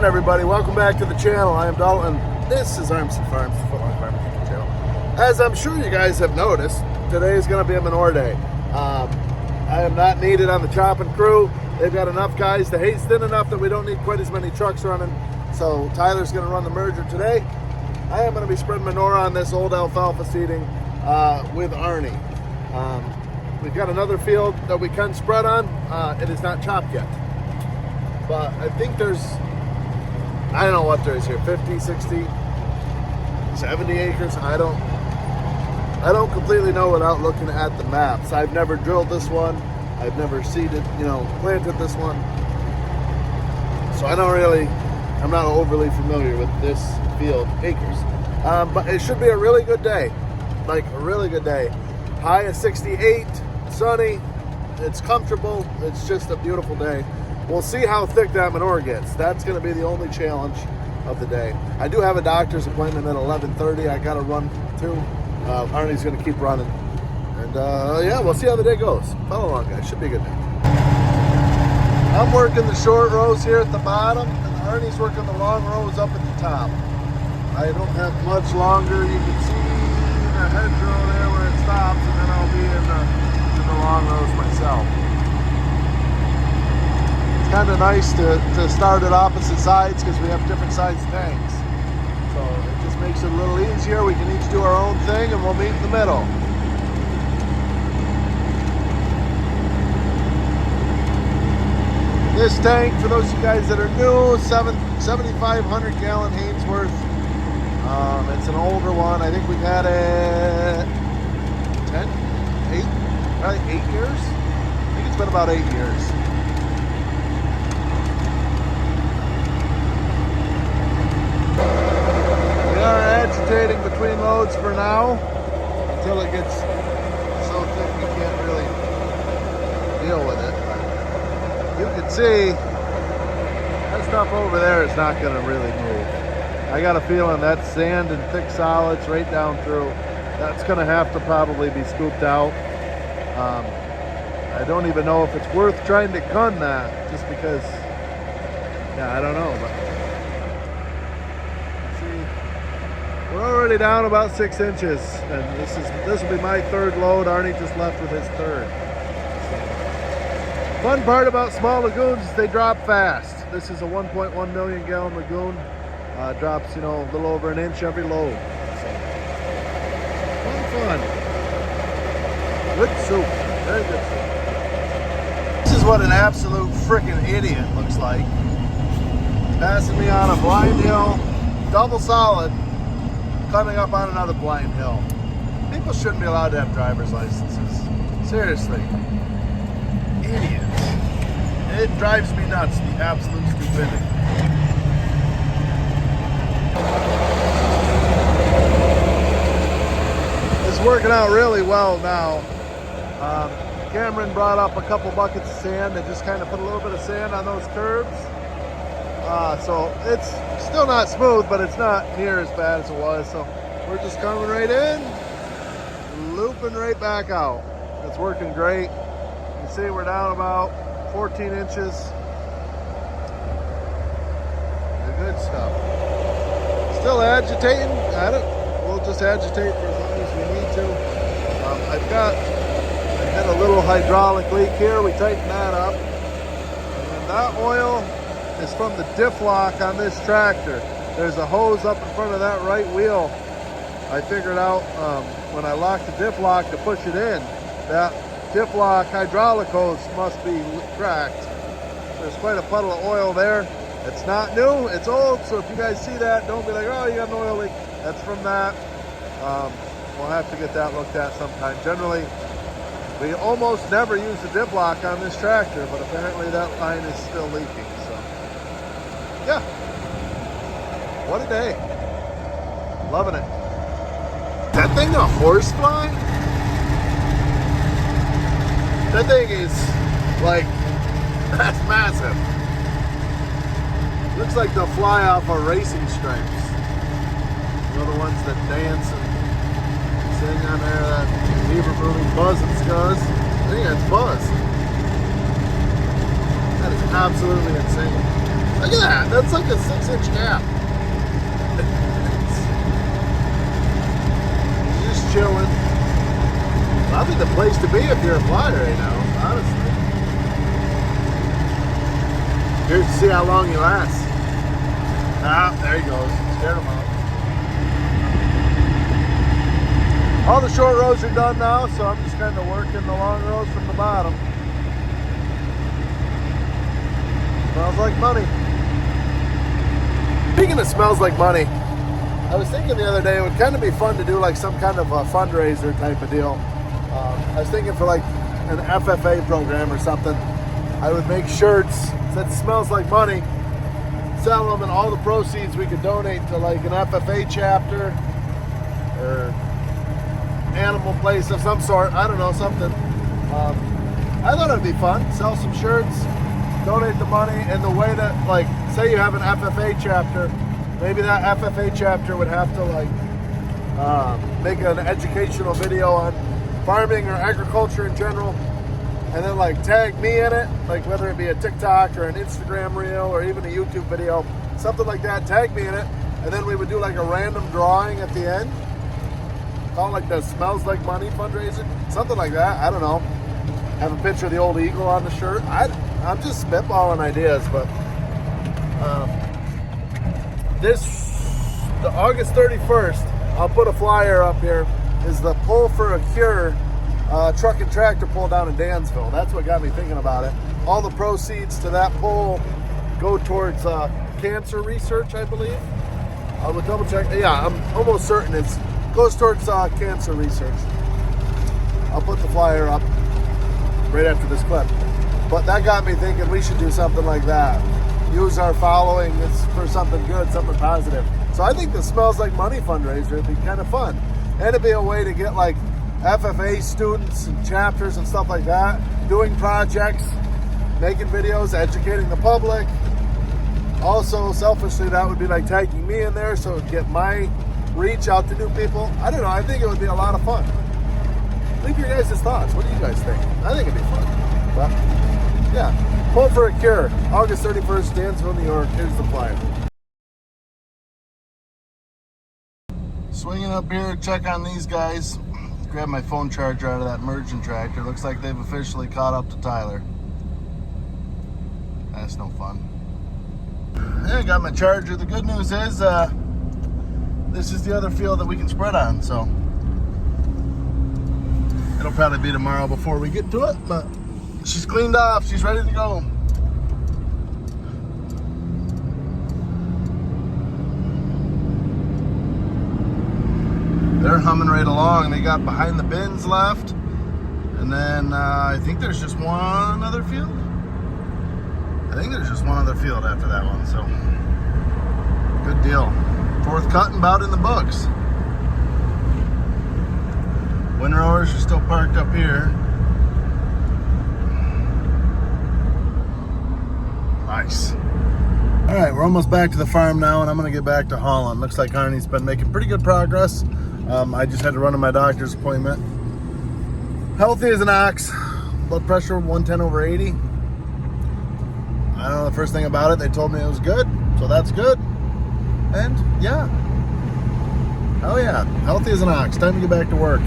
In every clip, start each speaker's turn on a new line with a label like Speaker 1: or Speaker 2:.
Speaker 1: morning, everybody. Welcome back to the channel. I am Dalton. This is RMC Farms, the Footlong Farming channel. As I'm sure you guys have noticed, today is going to be a manure day. I am not needed on the chopping crew. They've got enough guys. The hay's thin enough that we don't need quite as many trucks running. So Tyler's going to run the merger today. I am going to be spreading manure on this old alfalfa seeding with Arnie. We've got another field that we can spread on. It is not chopped yet. But I think there's, I don't know what there is here, 50, 60, 70 acres. I don't completely know without looking at the maps. I've never drilled this one. I've never seeded, planted this one. So I'm not overly familiar with this field acres. But it should be a really good day. Like a really good day. High of 68, sunny, it's comfortable. It's just a beautiful day. We'll see how thick that manure gets. That's going to be the only challenge of the day. I do have a doctor's appointment at 11:30. I got to run too. Arnie's going to keep running. And yeah, we'll see how the day goes. Follow along, guys. Should be a good day. I'm working the short rows here at the bottom, and Arnie's working the long rows up at the top. I don't have much longer. You can see the hedgerow there where it stops, and then I'll be in the long rows myself. Kind of nice to start at opposite sides because we have different size tanks. So it just makes it a little easier. We can each do our own thing and we'll meet in the middle. This tank, for those of you guys that are new, 7,500 gallon Hainsworth. It's an older one. I think we've had it 8 years. I think it's been about 8 years. Agitating between loads for now until it gets so thick you can't really deal with it. But you can see that stuff over there is not going to really move. I got a feeling that sand and thick solids right down through, that's going to have to probably be scooped out. I don't even know if it's worth trying to gun that just because, yeah, I don't know. But we're already down about 6 inches, and this will be my third load. Arnie just left with his third. Fun part about small lagoons is they drop fast. This is a 1.1 million gallon lagoon. Drops, a little over an inch every load. So, fun. Good soup, very good soup. This is what an absolute freaking idiot looks like. Passing me on a blind hill, double solid, coming up on another blind hill. People shouldn't be allowed to have driver's licenses. Seriously. Idiots. It drives me nuts, the absolute stupidity. It's working out really well now. Cameron brought up a couple buckets of sand and just kind of put a little bit of sand on those curves. So it's still not smooth, but it's not near as bad as it was. So we're just coming right in, looping right back out. It's working great. You see we're down about 14 inches. The good stuff. Still agitating. We'll just agitate for as long as we need to. I had a little hydraulic leak here. We tightened that up. And that oil is from the diff lock on this tractor. There's a hose up in front of that right wheel. I figured out when I locked the diff lock to push it in, that diff lock hydraulic hose must be cracked. There's quite a puddle of oil there. It's not new, it's old, so if you guys see that, don't be like, oh, you got an oil leak. That's from that. We'll have to get that looked at sometime. Generally, we almost never use the diff lock on this tractor, but apparently that line is still leaking. Yeah, what a day. Loving it. That thing a horsefly? That thing is like, that's massive. Looks like they'll fly off of racing stripes. The ones that dance and sing on there, that beaver movie, Buzz and Scuzz. I think that's Buzz. That is absolutely insane. Look at that. That's like a 6-inch gap. Just chilling. Probably the place to be if you're a flyer right now, honestly. Here's to see how long you last. Ah, there he goes. Scared him out. All the short rows are done now, so I'm just kind of working the long rows from the bottom. Smells like money. Speaking of smells like money, I was thinking the other day it would kind of be fun to do like some kind of a fundraiser type of deal. I was thinking for like an FFA program or something. I would make shirts that smells like money, sell them, and all the proceeds we could donate to like an FFA chapter or animal place of some sort. I don't know, something. I thought it'd be fun. Sell some shirts, donate the money, and the way that, like, say you have an FFA chapter, maybe that FFA chapter would have to like make an educational video on farming or agriculture in general, and then like tag me in it, like whether it be a TikTok or an Instagram reel or even a YouTube video, something like that. Tag me in it, and then we would do like a random drawing at the end, call it like the Smells Like Money fundraiser, something like that. I don't know. Have a picture of the old eagle on the shirt. I'm just spitballing ideas, but the August 31st, I'll put a flyer up here, is the Pull for a Cure truck and tractor pull down in Dansville. That's what got me thinking about it. All the proceeds to that pull go towards cancer research, I believe. I will double check. Yeah, I'm almost certain it goes towards cancer research. I'll put the flyer up right after this clip. But that got me thinking we should do something like that. Use our following for something good, something positive. So I think the Smells Like Money fundraiser would be kind of fun. And it'd be a way to get like FFA students and chapters and stuff like that doing projects, making videos, educating the public. Also, selfishly, that would be like tagging me in there so it would get my reach out to new people. I don't know. I think it would be a lot of fun. Leave your guys' thoughts. What do you guys think? I think it'd be fun. But yeah, Pull for a Cure, August 31st, Dansville, New York. Here's the flyer. Swinging up here, check on these guys. Grab my phone charger out of that merging tractor. Looks like they've officially caught up to Tyler. That's no fun. Yeah, I got my charger. The good news is this is the other field that we can spread on, so it'll probably be tomorrow before we get to it, but she's cleaned off. She's ready to go. They're humming right along. They got behind the bins left, and then I think there's just one other field. I think there's just one other field after that one, so good deal. Fourth cutting bout in the books. Windrowers are still parked up here. Nice. All right, we're almost back to the farm now, and I'm gonna get back to hauling. Looks like Arnie's been making pretty good progress. I just had to run to my doctor's appointment. Healthy as an ox. Blood pressure 110/80. I don't know the first thing about it. They told me it was good, so that's good. And yeah, hell yeah, healthy as an ox. Time to get back to work.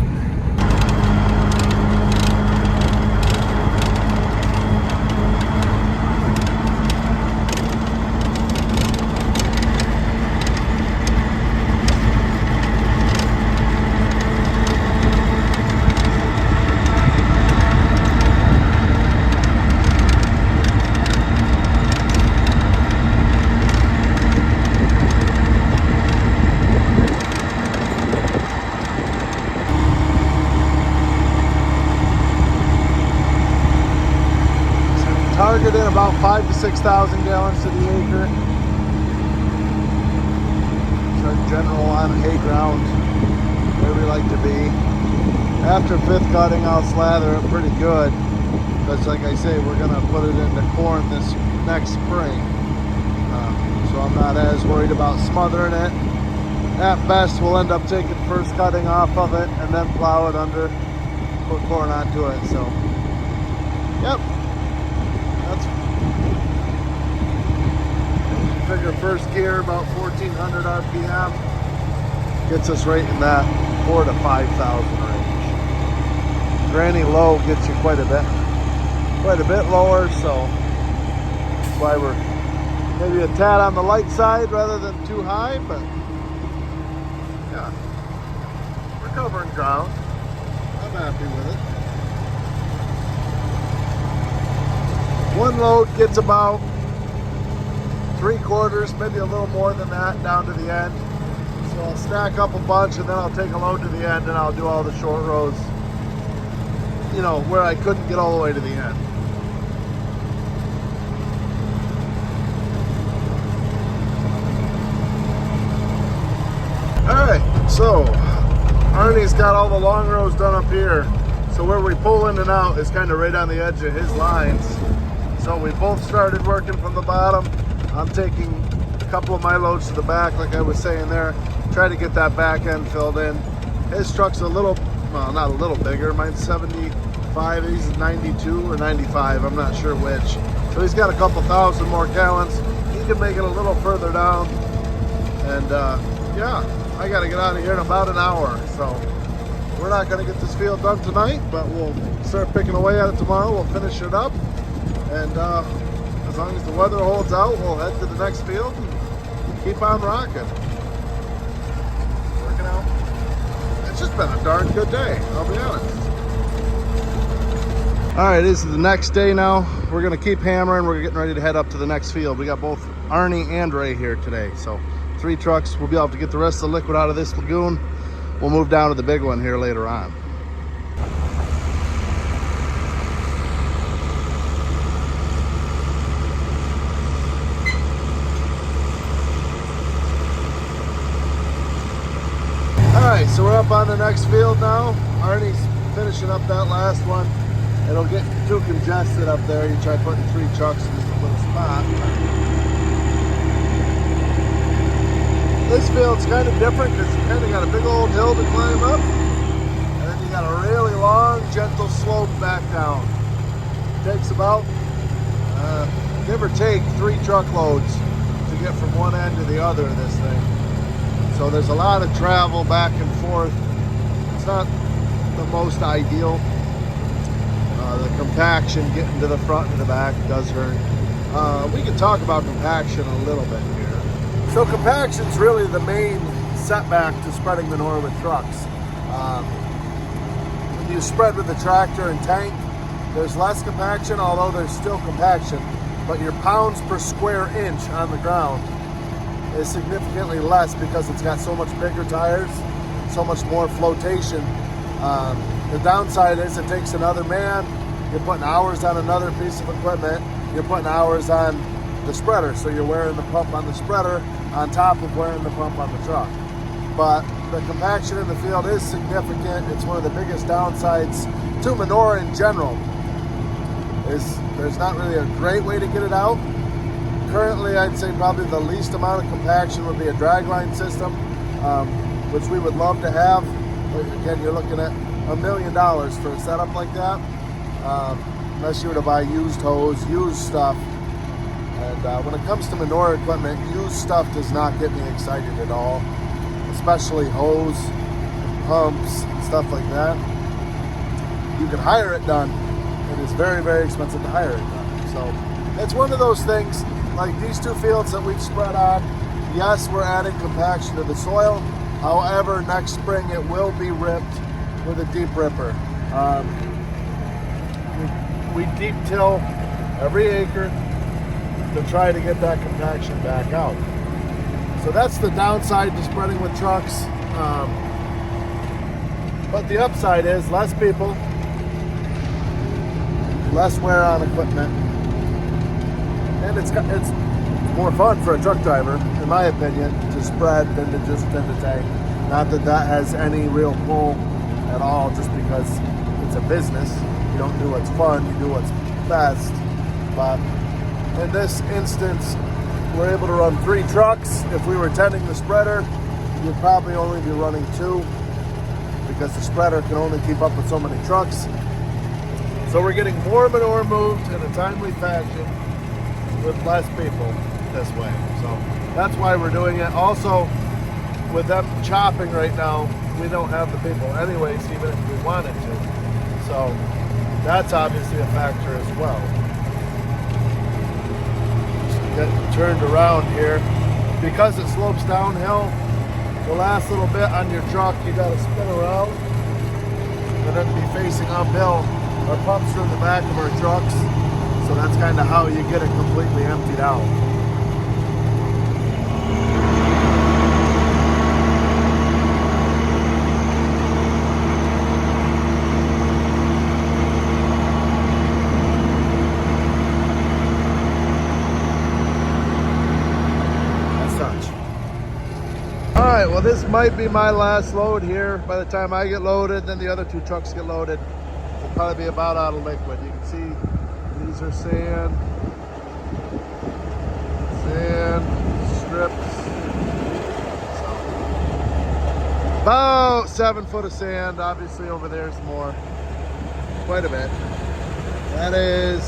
Speaker 1: Targeted about 5,000 to 6,000 gallons to the acre. It's our general on hay ground, where we like to be. After fifth cutting, I'll slather it pretty good, because like I say, we're gonna put it into corn this next spring. So I'm not as worried about smothering it. At best, we'll end up taking first cutting off of it and then plow it under, put corn onto it. So, yep. figure first gear about 1400 RPM gets us right in that 4,000 to 5,000 range. Granny low gets you quite a bit lower, so that's why we're maybe a tad on the light side rather than too high, but yeah, we're covering ground. I'm happy with it. One load gets about 3/4, maybe a little more than that down to the end. So I'll stack up a bunch and then I'll take a load to the end and I'll do all the short rows, you know, where I couldn't get all the way to the end. Alright, so Arnie's got all the long rows done up here. So where we pull in and out is kind of right on the edge of his lines. So we both started working from the bottom. I'm taking a couple of my loads to the back, like I was saying there. Try to get that back end filled in. His truck's a little, well, not a little bigger. Mine's 75, he's 92 or 95, I'm not sure which. So he's got a couple thousand more gallons. He can make it a little further down. And yeah, I gotta get out of here in about an hour. So we're not gonna get this field done tonight, but we'll start picking away at it tomorrow. We'll finish it up. And as long as the weather holds out, we'll head to the next field and keep on rocking. Working out. It's just been a darn good day, I'll be honest. All right, this is the next day now. We're gonna keep hammering. We're getting ready to head up to the next field. We got both Arnie and Ray here today. So 3 trucks. We'll be able to get the rest of the liquid out of this lagoon. We'll move down to the big one here later on. Alright, so we're up on the next field now. Arnie's finishing up that last one. It'll get too congested up there. You try putting 3 trucks in this little spot. This field's kind of different because you kind of got a big old hill to climb up. And then you got a really long, gentle slope back down. It takes about, give or take, 3 truckloads to get from one end to the other of this thing. So there's a lot of travel back and forth. It's not the most ideal. The compaction getting to the front and the back does hurt. We can talk about compaction a little bit here. So compaction's really the main setback to spreading manure with trucks. When you spread with a tractor and tank, there's less compaction, although there's still compaction, but your pounds per square inch on the ground is significantly less because it's got so much bigger tires, so much more flotation. The downside is it takes another man. You're putting hours on another piece of equipment. You're putting hours on the spreader, so you're wearing the pump on the spreader on top of wearing the pump on the truck. But the compaction in the field is significant. It's one of the biggest downsides to manure in general. There's not really a great way to get it out. Currently, I'd say probably the least amount of compaction would be a dragline system, which we would love to have. But again, you're looking at $1 million for a setup like that, unless you were to buy used hose, used stuff. And when it comes to manure equipment, used stuff does not get me excited at all, especially hose, pumps, stuff like that. You can hire it done. It is very, very expensive to hire it done. So it's one of those things. Like these 2 fields that we've spread on, yes, we're adding compaction to the soil. However, next spring it will be ripped with a deep ripper. We deep till every acre to try to get that compaction back out. So that's the downside to spreading with trucks. But the upside is less people, less wear on equipment. And it's more fun for a truck driver, in my opinion, to spread than to just tend to tank. Not that that has any real pull at all, just because it's a business. You don't do what's fun, you do what's best. But in this instance, we're able to run 3 trucks. If we were tending the spreader, you'd probably only be running 2 because the spreader can only keep up with so many trucks. So we're getting more manure moved in a timely fashion with less people. this way. So that's why we're doing it. Also, with them chopping right now, we don't have the people anyways, even if we wanted to. So that's obviously a factor as well. Just get turned around here. Because it slopes downhill, the last little bit on your truck, you got to spin around and then be facing uphill. Our pumps are in the back of our trucks, so that's kind of how you get it completely emptied out. Alright, well this might be my last load here. By the time I get loaded, then the other two trucks get loaded, we'll probably be about out of liquid. You can see these are sand strips. So, about 7 foot of sand. Obviously over there's more, quite a bit. That is,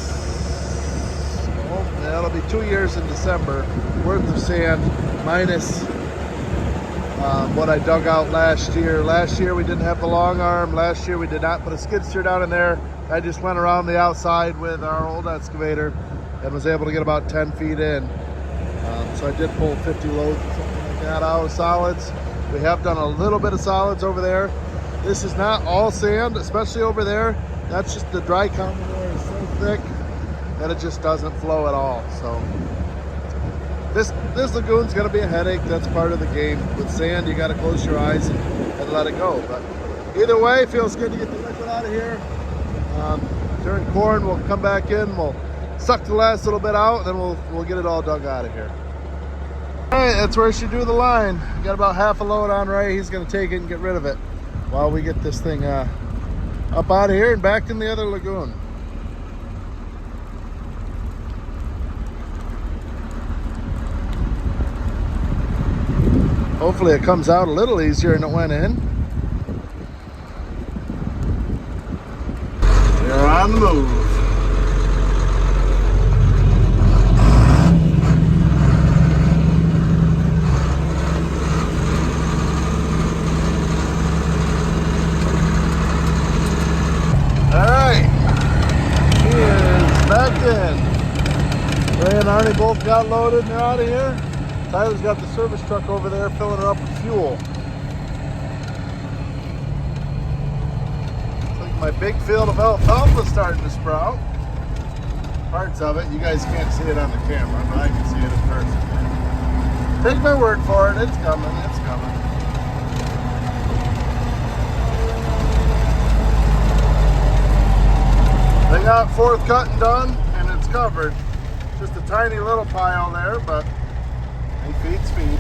Speaker 1: well, that'll be 2 years in December worth of sand, minus what I dug out last year. Last year we didn't have the long arm. Last year we did not put a skid steer down in there. I just went around the outside with our old excavator and was able to get about 10 feet in. So I did pull 50 loads or something like that out of solids. We have done a little bit of solids over there. This is not all sand, especially over there. That's just the dry commodore is so thick that it just doesn't flow at all. So this lagoon's gonna be a headache. That's part of the game. With sand, you gotta close your eyes and let it go. But either way, it feels good to get the liquid out of here. During corn, we'll come back in, we'll suck the last little bit out, and then we'll get it all dug out of here. All right, that's where she drew the line. We got about half a load on Ray. He's gonna take it and get rid of it while we get this thing up out of here and back in the other lagoon. Hopefully it comes out a little easier than it went in. We're on the move. All right, he is back in. Ray and Arnie both got loaded and they're out of here. Tyler's got the service truck over there filling it up with fuel. Looks like my big field of alfalfa is starting to sprout. Parts of it, you guys can't see it on the camera, but I can see it in person. Take my word for it, it's coming, it's coming. They got fourth cutting done and it's covered. Just a tiny little pile there, but feeds feed.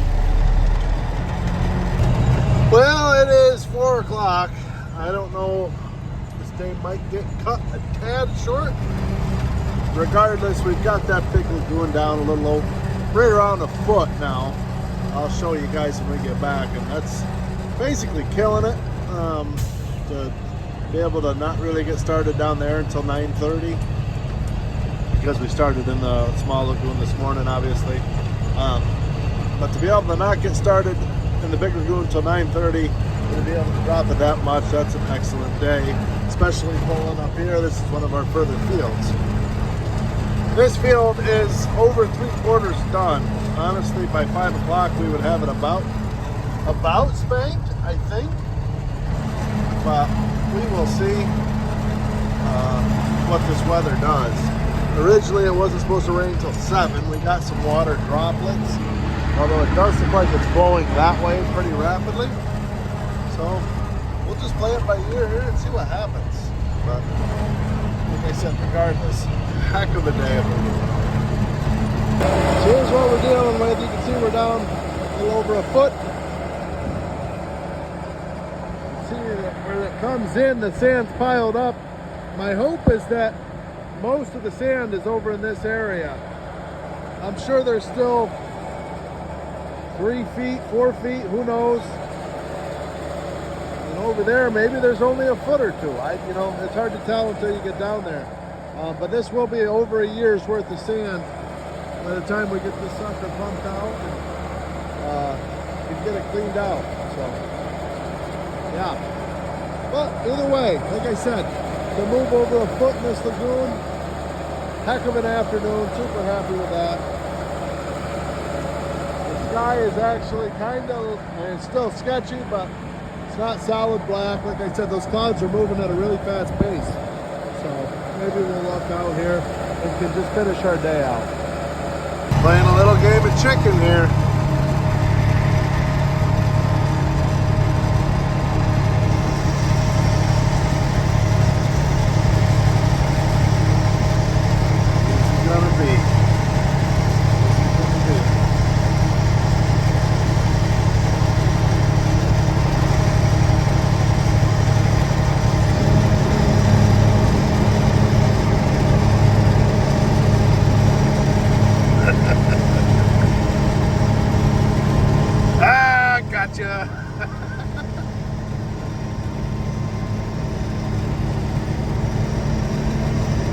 Speaker 1: Well, it is 4 o'clock. I don't know, this day might get cut a tad short. Regardless, we've got that big lagoon down a little low, right around a foot now. I'll show you guys when we get back, and that's basically killing it. To be able to not really get started down there until 9:30 because we started in the small lagoon this morning, obviously. But to be able to not get started in the big lagoon until 9:30, to be able to drop it that much, that's an excellent day. Especially pulling up here, this is one of our further fields. This field is over 3/4 done. Honestly, by 5 o'clock, we would have it about spanked, I think. But we will see what this weather does. Originally, it wasn't supposed to rain until 7. We got some water droplets. Although it does look like it's blowing that way pretty rapidly. So we'll just play it by ear here and see what happens. But like I said, regardless, heck of a day. So here's what we're dealing with. You can see we're down a little over a foot. See where it comes in, the sand's piled up. My hope is that most of the sand is over in this area. I'm sure there's still 3 feet, 4 feet, who knows? And over there, maybe there's only a foot or two. You know, it's hard to tell until you get down there. But this will be over a year's worth of sand by the time we get this sucker pumped out, we can get it cleaned out. So, yeah. But either way, like I said, to move over a foot in this lagoon, heck of an afternoon, super happy with that. The sky is actually kind of, and it's still sketchy, but it's not solid black. Like I said, those clouds are moving at a really fast pace. So maybe we'll look out here and can just finish our day out. Playing a little game of chicken here.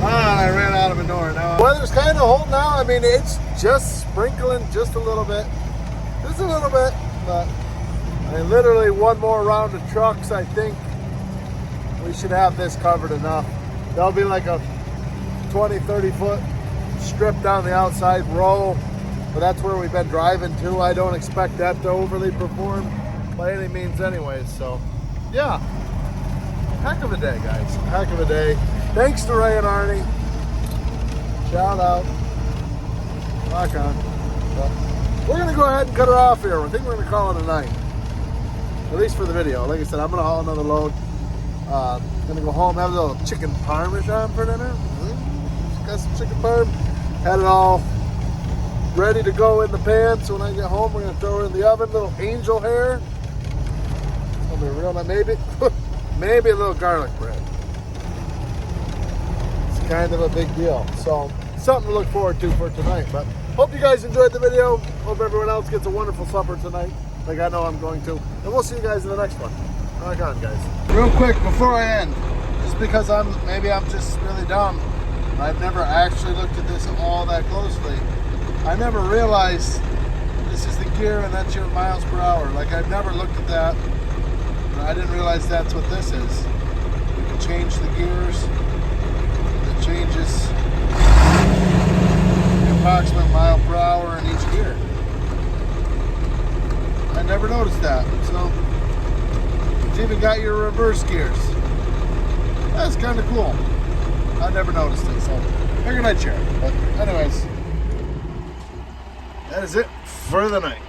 Speaker 1: I ran out of manure now. Weather's kind of holding out. I mean, it's just sprinkling just a little bit. Just a little bit. But I mean, literally one more round of trucks, I think we should have this covered enough. There'll be like a 20, 30 foot strip down the outside row. But that's where we've been driving to. I don't expect that to overly perform by any means anyways. So, yeah. Heck of a day, guys. Heck of a day. Thanks to Ray and Arnie. Shout out. Rock on. But we're going to go ahead and cut her off here. I think we're going to call it a night. At least for the video. Like I said, I'm going to haul another load. Going to go home, have a little chicken parmesan for dinner. Got some chicken parm. Had it all ready to go in the pan. So when I get home, we're going to throw her in the oven. Little angel hair. It's going to be real nice. Maybe a little garlic bread. It's kind of a big deal. So, something to look forward to for tonight. But hope you guys enjoyed the video. Hope everyone else gets a wonderful supper tonight, like I know I'm going to. And we'll see you guys in the next one. Rock on, guys. Real quick, before I end, just because maybe I'm just really dumb, I've never actually looked at this all that closely. I never realized this is the gear and that's your miles per hour. Like, I've never looked at that. I didn't realize that's what this is. You can change the gears. It changes the approximate mile per hour in each gear. I never noticed that. So it's even got your reverse gears. That's kind of cool. I never noticed it, so figured I'd share it. But anyways, that is it for the night.